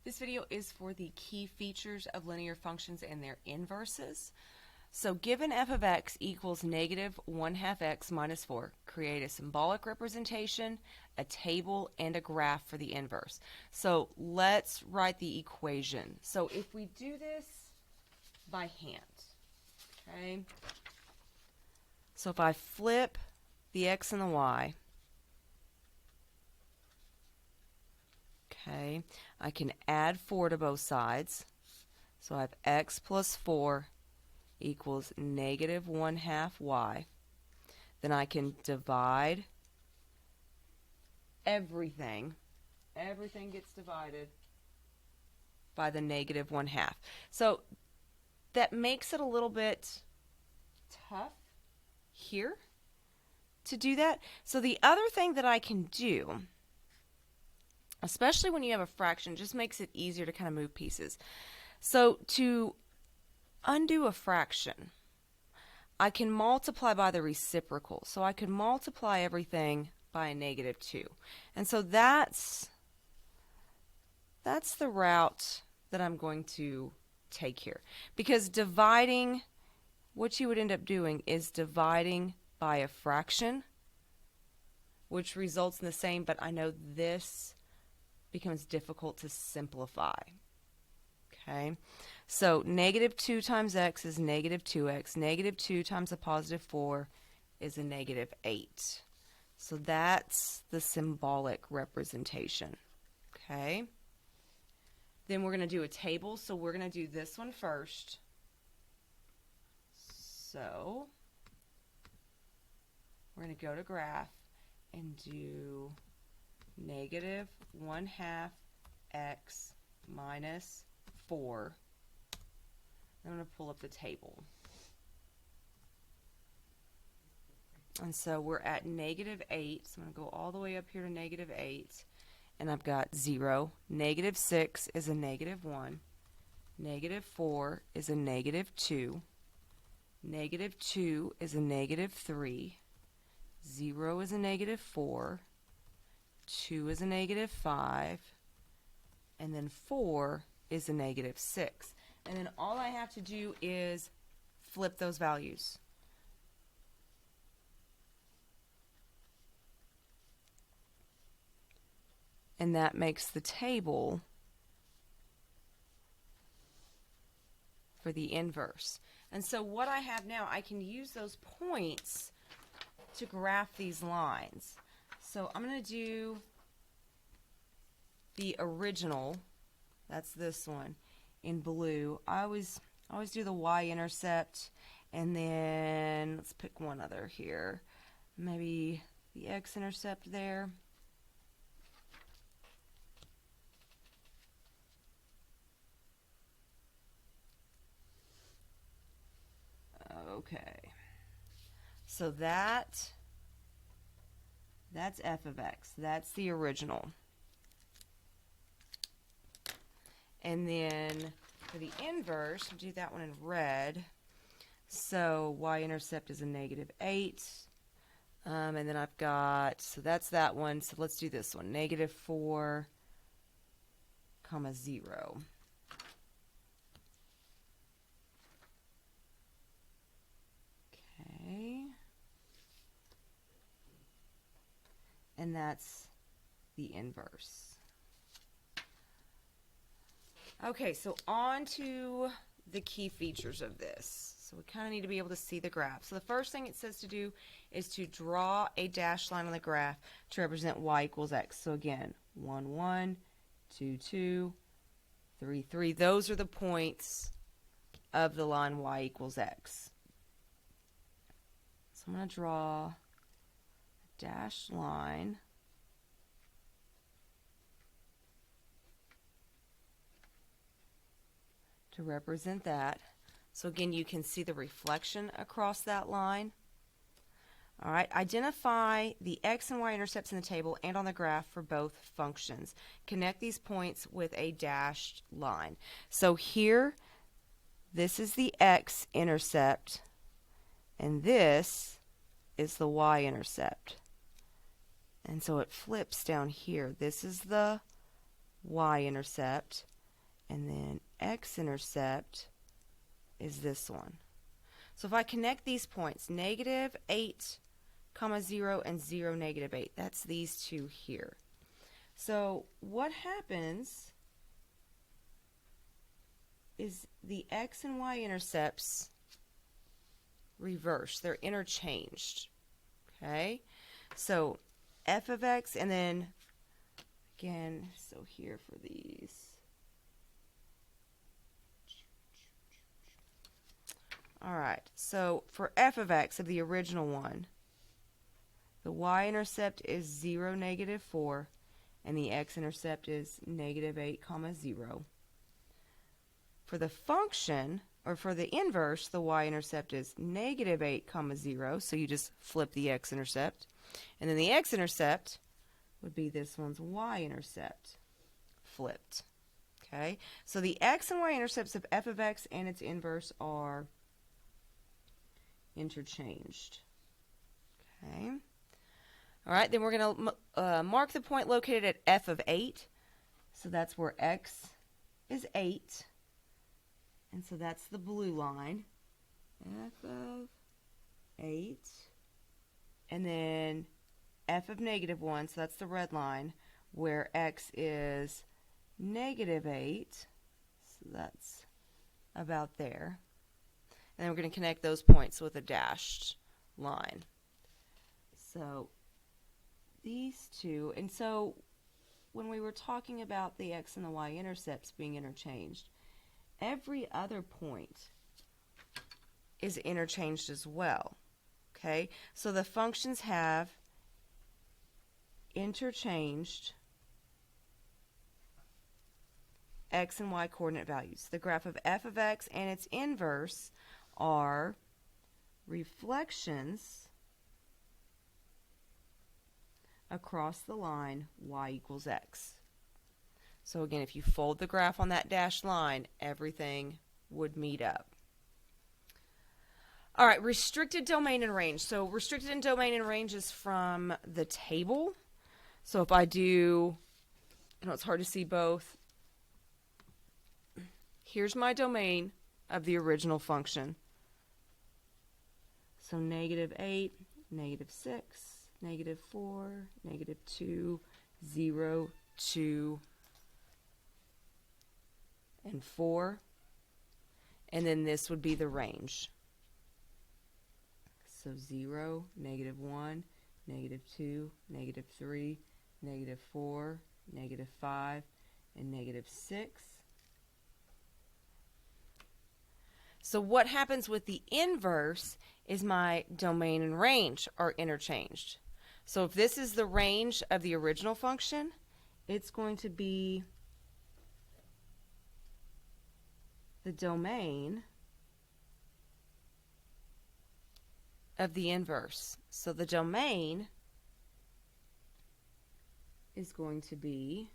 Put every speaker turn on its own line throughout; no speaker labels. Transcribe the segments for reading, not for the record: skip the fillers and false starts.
This video is for the key features of linear functions and their inverses. So given f of x equals negative 1/2 x minus 4, create a symbolic representation, a table, and a graph for the inverse. So let's write the equation. So if we do this by hand, okay? So if I flip the x and the y, okay, I can add 4 to both sides. So I have x plus 4 equals negative 1/2 y. Then I can divide everything. Everything gets divided by the negative 1/2. So that makes it a little bit tough here to do that. So the other thing that I can do, especially when you have a fraction, just makes it easier to kind of move pieces. So to undo a fraction, I can multiply by the reciprocal. So I could multiply everything by a negative 2. And so that's the route that I'm going to take here. Because dividing, what you would end up doing is dividing by a fraction, which results in the same, but I know this becomes difficult to simplify. Okay, so negative 2 times x is negative 2x. Negative 2 times a positive 4 is a negative 8. So that's the symbolic representation. Okay, then we're going to do a table. So we're going to do this one first. So we're going to go to graph and do negative 1/2 x minus 4. I'm going to pull up the table. And so we're at negative 8. So I'm going to go all the way up here to negative 8. And I've got 0. Negative 6 is a negative 1. Negative 4 is a negative 2. Negative 2 is a negative 3. 0 is a negative 4. 2 is a negative 5. And then 4 is a negative 6. And then all I have to do is flip those values. And that makes the table for the inverse. And so what I have now, I can use those points to graph these lines. So I'm going to do the original, that's this one, in blue. I always do the y-intercept, and then let's pick one other here. Maybe the x-intercept there. Okay, so that's f of x. That's the original. And then for the inverse, we'll do that one in red. So y-intercept is a negative 8. And then I've got, so that's that one. So let's do this one, negative 4, comma 0. And that's the inverse. Okay, so on to the key features of this. So we kind of need to be able to see the graph. So the first thing it says to do is to draw a dashed line on the graph to represent y equals x. So again, 1, 1, 2, 2, 3, 3. Those are the points of the line y equals x. So I'm going to draw dashed line to represent that. So again, you can see the reflection across that line. All right, identify the x and y intercepts in the table and on the graph for both functions. Connect these points with a dashed line. So here, this is the x-intercept, and this is the y-intercept. And so it flips down here. This is the y-intercept, and then x-intercept is this one. So if I connect these points, negative 8, comma 0 and 0, negative 8, that's these two here. So what happens is the x and y intercepts reverse. They're interchanged. Okay? So f of x, and then again, so here for these. Alright, so for f of x, of the original one, the y-intercept is 0, negative 4, and the x-intercept is negative 8, comma 0. For the function, or for the inverse, the y-intercept is negative 8, comma 0, so you just flip the x-intercept. And then the x-intercept would be this one's y-intercept flipped. Okay, so the x and y-intercepts of f of x and its inverse are interchanged. Okay. All right, then we're going to mark the point located at f of 8. So that's where x is 8. And so that's the blue line. F of 8. And then f of negative 1, so that's the red line, where x is negative 8. So that's about there. And then we're going to connect those points with a dashed line. So these two, and so when we were talking about the x and the y intercepts being interchanged, every other point is interchanged as well. Okay, so the functions have interchanged x and y coordinate values. The graph of f of x and its inverse are reflections across the line y equals x. So again, if you fold the graph on that dashed line, everything would meet up. All right, restricted domain and range. So restricted domain and range is from the table. So if I do, I know it's hard to see both. Here's my domain of the original function. So negative 8, negative 6, negative 4, negative 2, 0, 2, and 4. And then this would be the range. So 0, negative 1, negative 2, negative 3, negative 4, negative 5, and negative 6. So what happens with the inverse is my domain and range are interchanged. So if this is the range of the original function, it's going to be the domain of the inverse. So the domain is going to be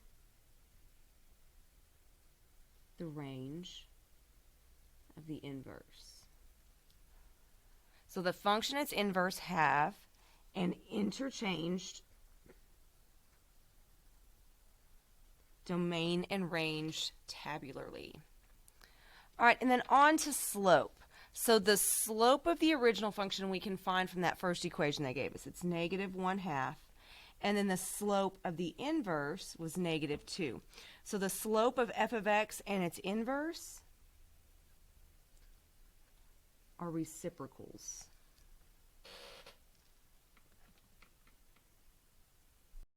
the range of the inverse. So the function and its inverse have an interchanged domain and range tabularly. All right, and then on to slope. So the slope of the original function we can find from that first equation they gave us. It's negative 1/2. And then the slope of the inverse was negative 2. So the slope of f of x and its inverse are reciprocals.